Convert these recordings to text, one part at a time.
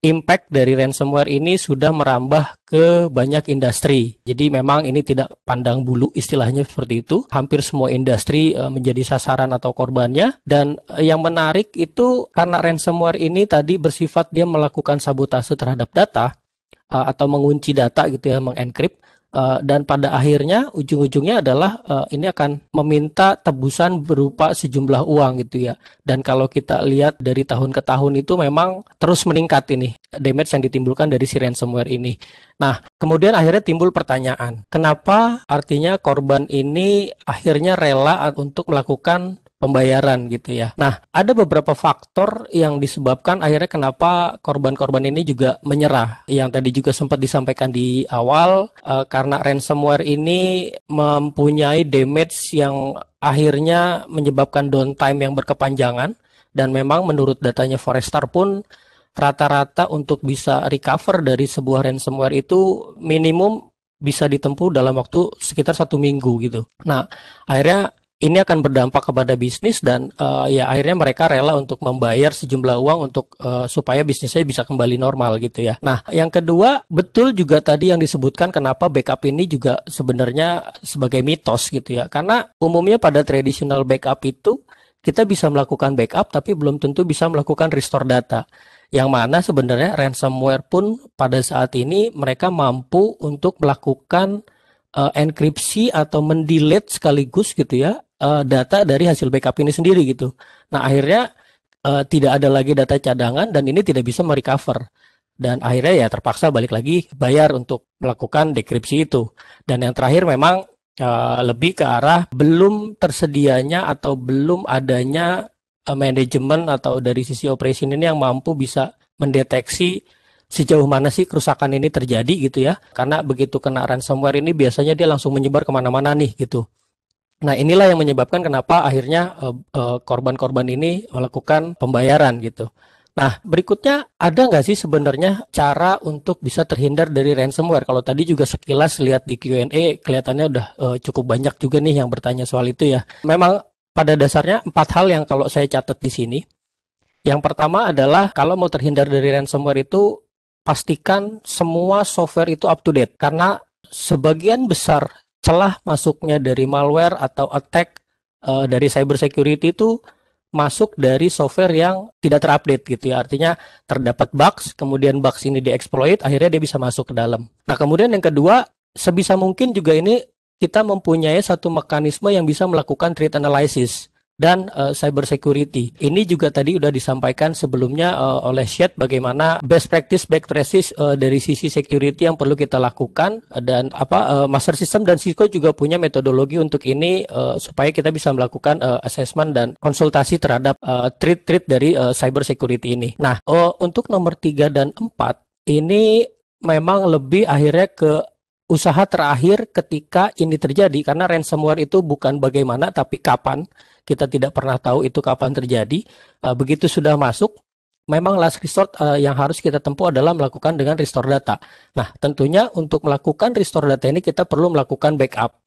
impact dari ransomware ini sudah merambah ke banyak industri. Jadi memang ini tidak pandang bulu, istilahnya seperti itu. Hampir semua industri menjadi sasaran atau korbannya. Dan yang menarik itu karena ransomware ini tadi bersifat dia melakukan sabotase terhadap data atau mengunci data gitu ya, mengenkrypt. Dan pada akhirnya ujung-ujungnya adalah ini akan meminta tebusan berupa sejumlah uang gitu ya. Dan kalau kita lihat dari tahun ke tahun itu memang terus meningkat ini damage yang ditimbulkan dari si ransomware ini. Nah, kemudian akhirnya timbul pertanyaan, kenapa artinya korban ini akhirnya rela untuk melakukan pembayaran gitu ya. Nah, ada beberapa faktor yang disebabkan akhirnya kenapa korban-korban ini juga menyerah. Yang tadi juga sempat disampaikan di awal, karena ransomware ini mempunyai damage yang akhirnya menyebabkan downtime yang berkepanjangan. Dan memang menurut datanya Forrester pun rata-rata untuk bisa recover dari sebuah ransomware itu minimum bisa ditempuh dalam waktu sekitar 1 minggu gitu. Nah, akhirnya ini akan berdampak kepada bisnis dan ya akhirnya mereka rela untuk membayar sejumlah uang untuk supaya bisnisnya bisa kembali normal gitu ya. Nah, yang kedua, betul juga tadi yang disebutkan kenapa backup ini juga sebenarnya sebagai mitos gitu ya. Karena umumnya pada traditional backup itu kita bisa melakukan backup tapi belum tentu bisa melakukan restore data. Yang mana sebenarnya ransomware pun pada saat ini mereka mampu untuk melakukan enkripsi atau mendelete sekaligus gitu ya data dari hasil backup ini sendiri gitu. Nah, akhirnya tidak ada lagi data cadangan dan ini tidak bisa merecover. Dan akhirnya ya terpaksa balik lagi bayar untuk melakukan dekripsi itu. Dan yang terakhir memang lebih ke arah belum tersedianya atau belum adanya manajemen atau dari sisi operation ini yang mampu bisa mendeteksi sejauh mana sih kerusakan ini terjadi gitu ya. Karena begitu kena ransomware ini biasanya dia langsung menyebar kemana-mana nih gitu. Nah, inilah yang menyebabkan kenapa akhirnya korban-korban ini melakukan pembayaran gitu. Nah, berikutnya ada nggak sih sebenarnya cara untuk bisa terhindar dari ransomware? Kalau tadi juga sekilas lihat di Q&A kelihatannya udah cukup banyak juga nih yang bertanya soal itu ya. Memang pada dasarnya 4 hal yang kalau saya catat di sini. Yang pertama adalah kalau mau terhindar dari ransomware itu pastikan semua software itu up to date karena sebagian besar celah masuknya dari malware atau attack dari cyber security itu masuk dari software yang tidak terupdate gitu ya. Artinya terdapat bugs, kemudian bugs ini dieksploit, akhirnya dia bisa masuk ke dalam. Nah, kemudian yang kedua, sebisa mungkin juga ini kita mempunyai satu mekanisme yang bisa melakukan threat analysis dan cyber security. Ini juga tadi udah disampaikan sebelumnya oleh Syed bagaimana best practice dari sisi security yang perlu kita lakukan dan master system dan Cisco juga punya metodologi untuk ini supaya kita bisa melakukan assessment dan konsultasi terhadap threat dari cyber security ini. Nah, untuk nomor 3 dan 4 ini memang lebih akhirnya ke usaha terakhir ketika ini terjadi karena ransomware itu bukan bagaimana tapi kapan. Kita tidak pernah tahu itu kapan terjadi. Begitu sudah masuk, memang last resort yang harus kita tempuh adalah melakukan dengan restore data. Nah, tentunya untuk melakukan restore data ini kita perlu melakukan backup.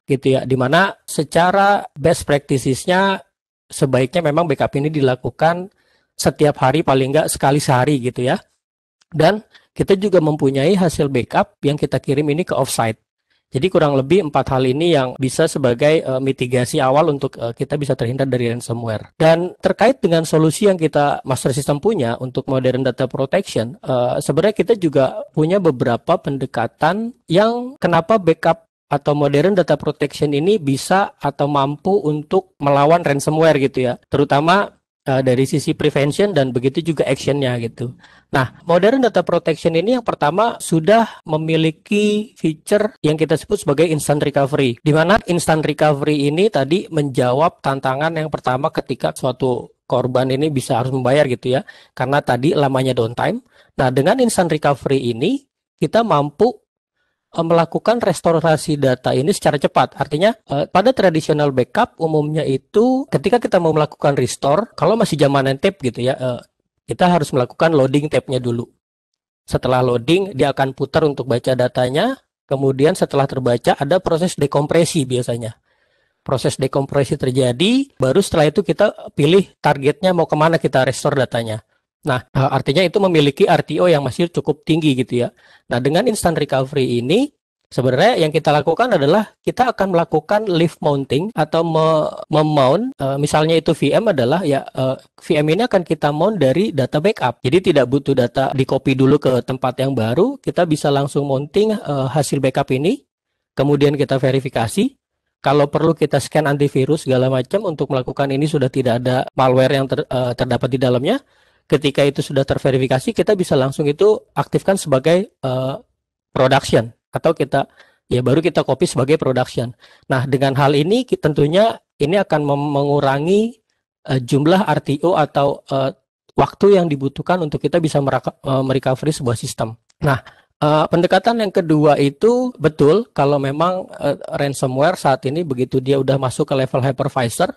Gitu ya, dimana secara best practices-nya sebaiknya memang backup ini dilakukan setiap hari paling nggak sekali sehari gitu ya. Dan kita juga mempunyai hasil backup yang kita kirim ini ke offsite. Jadi kurang lebih 4 hal ini yang bisa sebagai mitigasi awal untuk kita bisa terhindar dari ransomware. Dan terkait dengan solusi yang kita master system punya untuk modern data protection, sebenarnya kita juga punya beberapa pendekatan yang kenapa backup atau modern data protection ini bisa atau mampu untuk melawan ransomware gitu ya. Terutama dari sisi prevention dan begitu juga actionnya gitu. Nah, modern data protection ini yang pertama sudah memiliki feature yang kita sebut sebagai instant recovery. Di mana instant recovery ini tadi menjawab tantangan yang pertama ketika suatu korban ini bisa harus membayar gitu ya. Karena tadi lamanya downtime. Nah, dengan instant recovery ini kita mampu melakukan restorasi data ini secara cepat. Artinya pada traditional backup umumnya itu ketika kita mau melakukan restore, kalau masih zaman tape gitu ya, kita harus melakukan loading tape-nya dulu. Setelah loading, dia akan putar untuk baca datanya. Kemudian setelah terbaca ada proses dekompresi biasanya. Proses dekompresi terjadi, baru setelah itu kita pilih targetnya mau kemana kita restore datanya. Nah, artinya itu memiliki RTO yang masih cukup tinggi gitu ya. Nah, dengan instant recovery ini sebenarnya yang kita lakukan adalah kita akan melakukan live mounting atau memount, misalnya itu VM adalah ya VM ini akan kita mount dari data backup. Jadi tidak butuh data di copy dulu ke tempat yang baru, kita bisa langsung mounting hasil backup ini, kemudian kita verifikasi. Kalau perlu kita scan antivirus segala macam untuk melakukan ini sudah tidak ada malware yang terdapat di dalamnya. Ketika itu sudah terverifikasi, kita bisa langsung itu aktifkan sebagai production atau kita ya baru kita copy sebagai production. Nah, dengan hal ini tentunya ini akan mengurangi jumlah RTO atau waktu yang dibutuhkan untuk kita bisa merecovery sebuah sistem. Nah, pendekatan yang kedua itu betul kalau memang ransomware saat ini begitu dia udah masuk ke level hypervisor,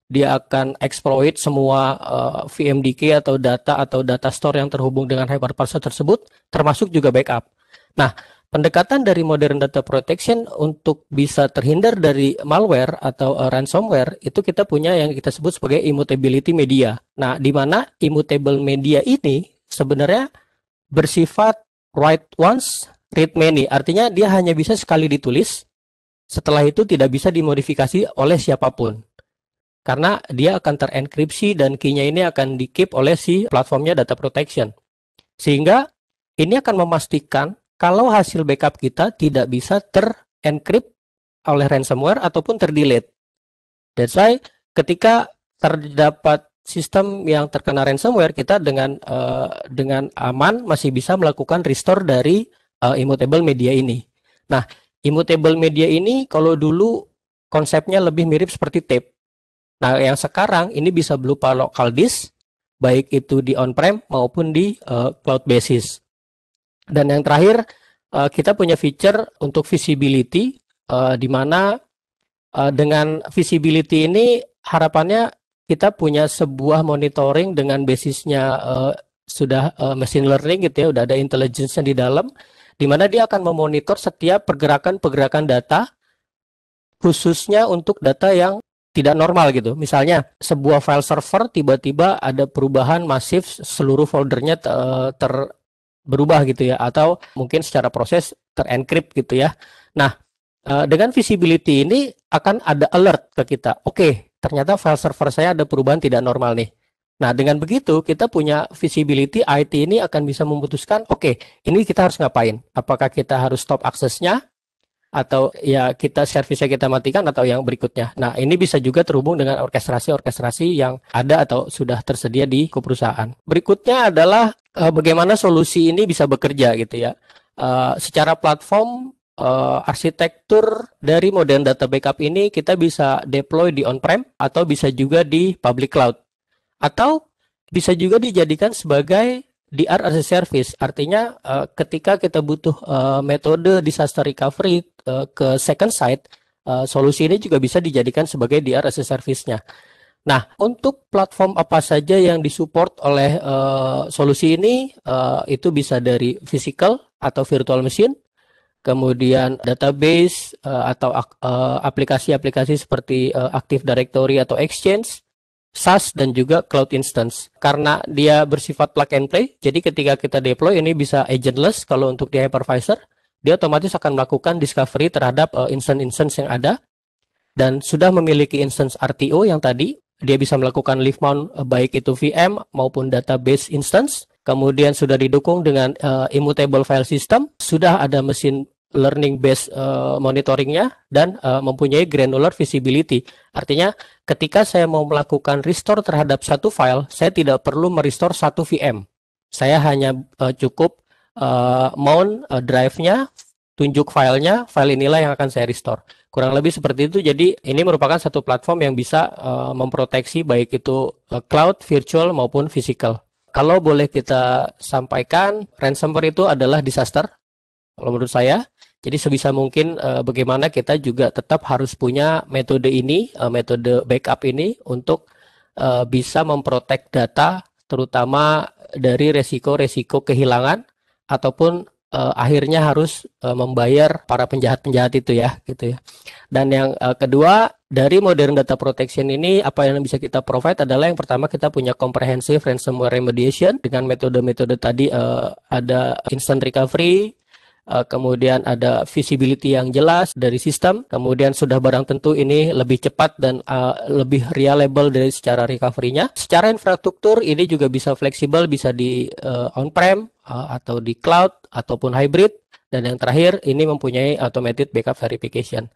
dia akan exploit semua VMDK atau data store yang terhubung dengan hypervisor tersebut, termasuk juga backup. Nah, pendekatan dari modern data protection untuk bisa terhindar dari malware atau ransomware itu kita punya yang kita sebut sebagai immutability media. Nah, di mana immutable media ini sebenarnya bersifat write once, read many. Artinya dia hanya bisa sekali ditulis, setelah itu tidak bisa dimodifikasi oleh siapapun. Karena dia akan terenkripsi dan key-nya ini akan di-keep oleh si platformnya data protection. Sehingga ini akan memastikan kalau hasil backup kita tidak bisa terencrypt oleh ransomware ataupun terdelete. That's why ketika terdapat sistem yang terkena ransomware, kita dengan aman masih bisa melakukan restore dari immutable media ini. Nah, immutable media ini kalau dulu konsepnya lebih mirip seperti tape. Nah, yang sekarang ini bisa berupa local disk, baik itu di on-prem maupun di cloud basis. Dan yang terakhir, kita punya feature untuk visibility, di mana dengan visibility ini harapannya kita punya sebuah monitoring dengan basisnya sudah machine learning gitu ya, udah ada intelligence-nya di dalam, di mana dia akan memonitor setiap pergerakan-pergerakan data, khususnya untuk data yang tidak normal gitu. Misalnya sebuah file server tiba-tiba ada perubahan masif, seluruh foldernya berubah gitu ya, atau mungkin secara proses terencrypt gitu ya. Nah, dengan visibility ini akan ada alert ke kita. Oke, ternyata file server saya ada perubahan tidak normal nih. Nah, dengan begitu kita punya visibility, IT ini akan bisa memutuskan, oke, ini kita harus ngapain? Apakah kita harus stop aksesnya? Atau ya kita servisnya kita matikan atau yang berikutnya. Nah, ini bisa juga terhubung dengan orkestrasi-orkestrasi yang ada atau sudah tersedia di perusahaan. Berikutnya adalah bagaimana solusi ini bisa bekerja gitu ya. Secara platform, arsitektur dari modern data backup ini kita bisa deploy di on-prem atau bisa juga di public cloud. Atau bisa juga dijadikan sebagai DR as a service, artinya ketika kita butuh metode disaster recovery ke second site, solusi ini juga bisa dijadikan sebagai DR as a service-nya. Nah, untuk platform apa saja yang disupport oleh solusi ini, itu bisa dari physical atau virtual machine, kemudian database atau aplikasi-aplikasi seperti Active Directory atau Exchange, SaaS dan juga cloud instance. Karena dia bersifat plug and play, jadi ketika kita deploy ini bisa agentless. Kalau untuk di hypervisor, dia otomatis akan melakukan discovery terhadap instance-instance yang ada, dan sudah memiliki instance RTO yang tadi, dia bisa melakukan live mount baik itu VM maupun database instance. Kemudian sudah didukung dengan immutable file system, sudah ada mesin learning based monitoringnya, dan mempunyai granular visibility. Artinya ketika saya mau melakukan restore terhadap satu file, saya tidak perlu merestore satu VM. Saya hanya cukup mount drive-nya, tunjuk filenya, file inilah yang akan saya restore. Kurang lebih seperti itu. Jadi ini merupakan satu platform yang bisa memproteksi baik itu cloud, virtual maupun physical. Kalau boleh kita sampaikan, ransomware itu adalah disaster kalau menurut saya. Jadi sebisa mungkin bagaimana kita juga tetap harus punya metode ini, metode backup ini untuk bisa memprotek data, terutama dari resiko-resiko kehilangan ataupun akhirnya harus membayar para penjahat-penjahat itu ya, gitu ya. Dan yang kedua, dari modern data protection ini apa yang bisa kita provide adalah yang pertama kita punya comprehensive ransomware remediation dengan metode-metode tadi, ada instant recovery, kemudian ada visibility yang jelas dari sistem, kemudian sudah barang tentu ini lebih cepat dan lebih reliable dari secara recovery-nya. Secara infrastruktur ini juga bisa fleksibel, bisa di on-prem atau di cloud ataupun hybrid. Dan yang terakhir ini mempunyai automated backup verification.